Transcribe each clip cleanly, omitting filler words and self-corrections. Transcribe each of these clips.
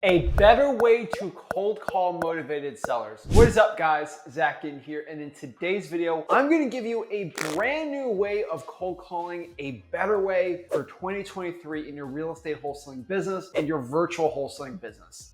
A better way to cold call motivated sellers. What is up, guys? Zach Ginn here, and in today's video, I'm going to give you a brand new way of cold calling, a better way for 2023 in your real estate wholesaling business and your virtual wholesaling business.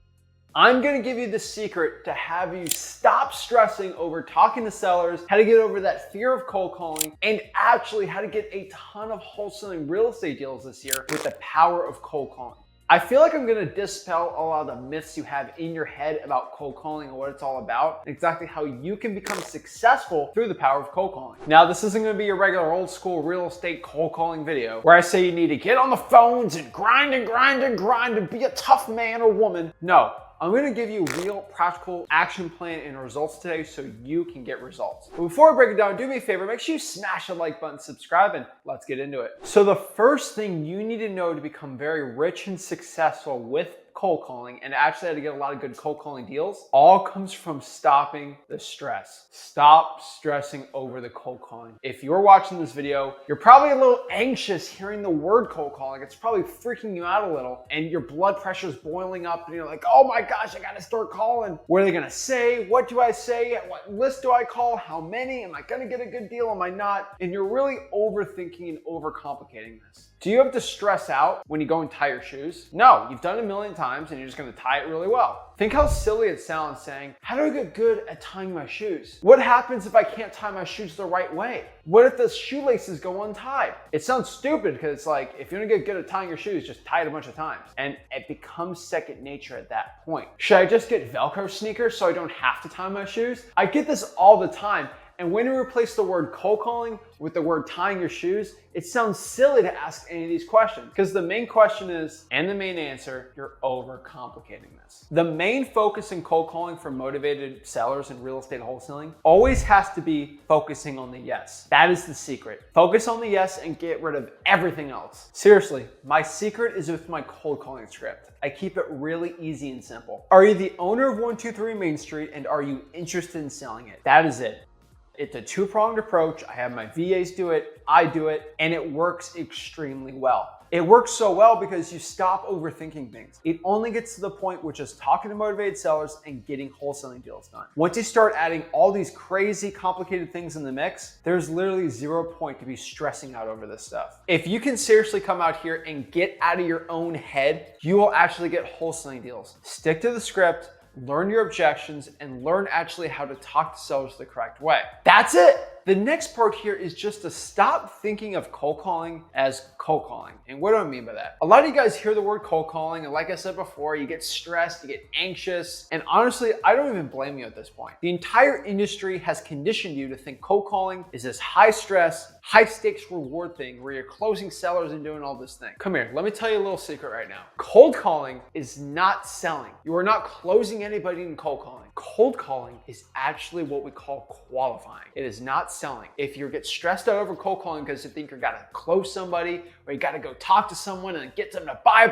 I'm going to give you the secret to have you stop stressing over talking to sellers, how to get over that fear of cold calling, and actually how to get a ton of wholesaling real estate deals this year with the power of cold calling. I feel like I'm gonna dispel a lot of the myths you have in your head about cold calling and what it's all about, and exactly how you can become successful through the power of cold calling. Now, this isn't gonna be your regular old school real estate cold calling video where I say you need to get on the phones and grind and grind and grind and be a tough man or woman. No. I'm gonna give you real practical action plan and results today so you can get results. But before I break it down, do me a favor, make sure you smash the like button, subscribe, and let's get into it. So the first thing you need to know to become very rich and successful with cold calling, and actually how to get a lot of good cold calling deals, all comes from stopping the stress. Stop stressing over the cold calling. If you're watching this video, you're probably a little anxious hearing the word cold calling. It's probably freaking you out a little, and your blood pressure's boiling up, and you're like, oh my gosh, I gotta start calling. What are they gonna say? What do I say? What list do I call? How many? Am I gonna get a good deal? Am I not? And you're really overthinking and overcomplicating this. Do you have to stress out when you go and tie your shoes? No, you've done it a million times and you're just gonna tie it really well. Think how silly it sounds saying, how do I get good at tying my shoes? What happens if I can't tie my shoes the right way? What if the shoelaces go untied? It sounds stupid because it's like, if you want to get good at tying your shoes, just tie it a bunch of times. And it becomes second nature at that point. Should I just get Velcro sneakers so I don't have to tie my shoes? I get this all the time. And when you replace the word cold calling with the word tying your shoes, it sounds silly to ask any of these questions because the main question is, and the main answer, you're overcomplicating this. The main focus in cold calling for motivated sellers in real estate wholesaling always has to be focusing on the yes. That is the secret. Focus on the yes and get rid of everything else. Seriously, my secret is with my cold calling script. I keep it really easy and simple. Are you the owner of 123 Main Street and are you interested in selling it? That is it. It's a two-pronged approach. I have my VAs do it, I do it, and it works extremely well. It works so well because you stop overthinking things. It only gets to the point which is talking to motivated sellers and getting wholesaling deals done. Once you start adding all these crazy, complicated things in the mix, there's literally 0 point to be stressing out over this stuff. If you can seriously come out here and get out of your own head, you will actually get wholesaling deals. Stick to the script, learn your objections, and learn actually how to talk to sellers the correct way. That's it. The next part here is just to stop thinking of cold calling as cold calling. And what do I mean by that? A lot of you guys hear the word cold calling, and like I said before, you get stressed, you get anxious, and honestly, I don't even blame you at this point. The entire industry has conditioned you to think cold calling is this high stress, high stakes reward thing where you're closing sellers and doing all this thing. Come here, let me tell you a little secret right now. Cold calling is not selling. You are not closing anybody in cold calling. Cold calling is actually what we call qualifying. It is not selling. If you get stressed out over cold calling because you think you gotta close somebody or you gotta go talk to someone and get them to buy,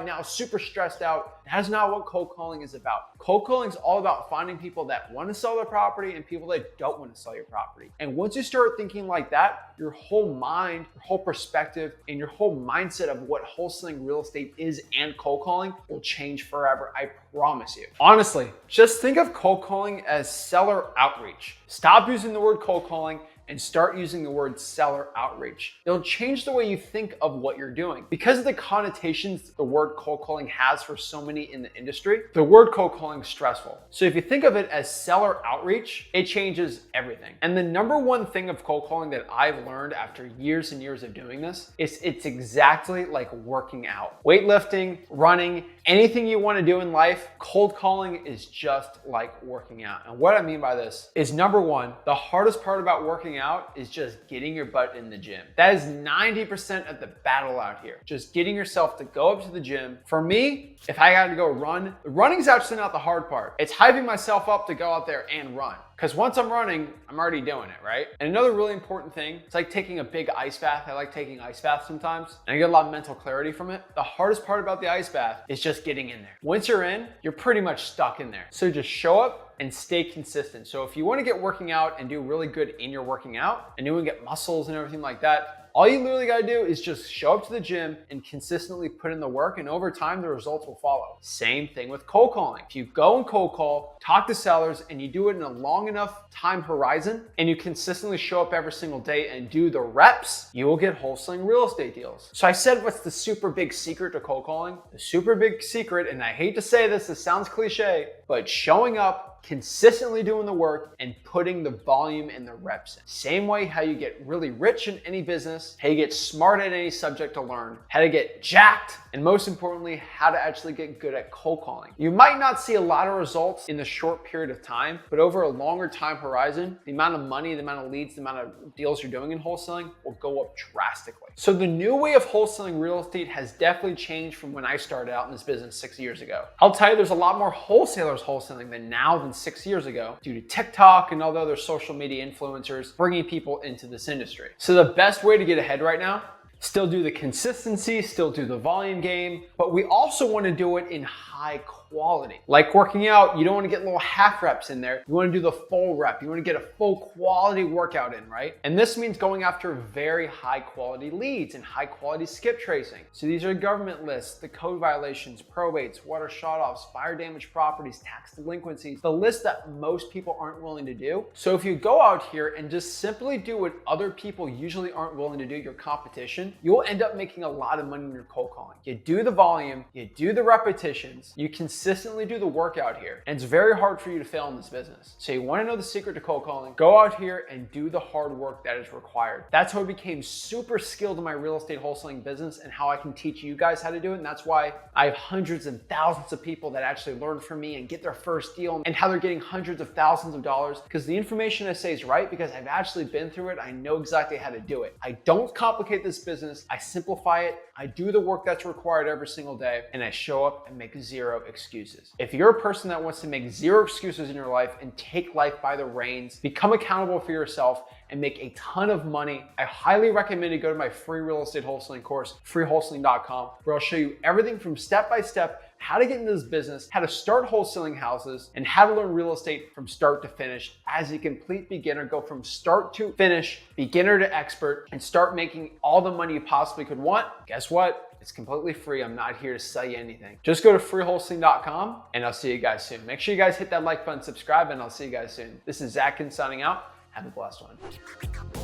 now super stressed out, that's not what cold calling is about. Cold calling is all about finding people that want to sell their property and people that don't want to sell your property. And once you start thinking like that, your whole mind, your whole perspective, and your whole mindset of what wholesaling real estate is and cold calling will change forever. I promise you. Honestly, just think of cold calling as seller outreach. Stop using the word cold calling and start using the word seller outreach. It'll change the way you think of what you're doing. Because of the connotations the word cold calling has for so many in the industry, the word cold calling is stressful. So if you think of it as seller outreach, it changes everything. And the number one thing of cold calling that I've learned after years and years of doing this is it's exactly like working out. Weightlifting, running, anything you want to do in life, cold calling is just like working out. And what I mean by this is, number one, the hardest part about working out is just getting your butt in the gym. That is 90% of the battle out here. Just getting yourself to go up to the gym. For me, if I had to go run, running is actually not the hard part. It's hyping myself up to go out there and run. Because once I'm running, I'm already doing it, right? And another really important thing, it's like taking a big ice bath. I like taking ice baths sometimes, and I get a lot of mental clarity from it. The hardest part about the ice bath is just getting in there. Once you're in, you're pretty much stuck in there. So just show up, and stay consistent. So if you want to get working out and do really good in your working out and you want to get muscles and everything like that, all you literally gotta do is just show up to the gym and consistently put in the work, and over time, the results will follow. Same thing with cold calling. If you go and cold call, talk to sellers, and you do it in a long enough time horizon, and you consistently show up every single day and do the reps, you will get wholesaling real estate deals. So I said, what's the super big secret to cold calling? The super big secret, and I hate to say this sounds cliche, but showing up, consistently doing the work, and putting the volume and the reps in. Same way how you get really rich in any business, how you get smart at any subject to learn, how to get jacked, and most importantly, how to actually get good at cold calling. You might not see a lot of results in the short period of time, but over a longer time horizon, the amount of money, the amount of leads, the amount of deals you're doing in wholesaling will go up drastically. So the new way of wholesaling real estate has definitely changed from when I started out in this business 6 years ago. I'll tell you, there's a lot more wholesalers wholesaling than 6 years ago due to TikTok and all the other social media influencers bringing people into this industry. So the best way to get ahead right now, still do the consistency, still do the volume game, but we also want to do it in high quality. Like working out, you don't want to get little half reps in there. You want to do the full rep. You want to get a full quality workout in, right? And this means going after very high quality leads and high quality skip tracing. So these are government lists, the code violations, probates, water shutoffs, fire damaged properties, tax delinquencies, the list that most people aren't willing to do. So if you go out here and just simply do what other people usually aren't willing to do, your competition, you'll end up making a lot of money in your cold calling. You do the volume, you do the repetitions, you consistently do the work out here, and it's very hard for you to fail in this business. So you want to know the secret to cold calling? Go out here and do the hard work that is required. That's how I became super skilled in my real estate wholesaling business and how I can teach you guys how to do it. And that's why I have hundreds and thousands of people that actually learn from me and get their first deal, and how they're getting hundreds of thousands of dollars, because the information I say is right, because I've actually been through it. I know exactly how to do it. I don't complicate this business. I simplify it. I do the work that's required every single day, and I show up and make zero excuses. If you're a person that wants to make zero excuses in your life and take life by the reins, become accountable for yourself, and make a ton of money, I highly recommend you go to my free real estate wholesaling course, freewholesaling.com, where I'll show you everything from step by step, how to get into this business, how to start wholesaling houses, and how to learn real estate from start to finish as a complete beginner. Go from start to finish, beginner to expert, and start making all the money you possibly could want. Guess what? It's completely free. I'm not here to sell you anything. Just go to freewholesaling.com, and I'll see you guys soon. Make sure you guys hit that like button, subscribe, and I'll see you guys soon. This is Zach Ginn signing out. Have a blessed one.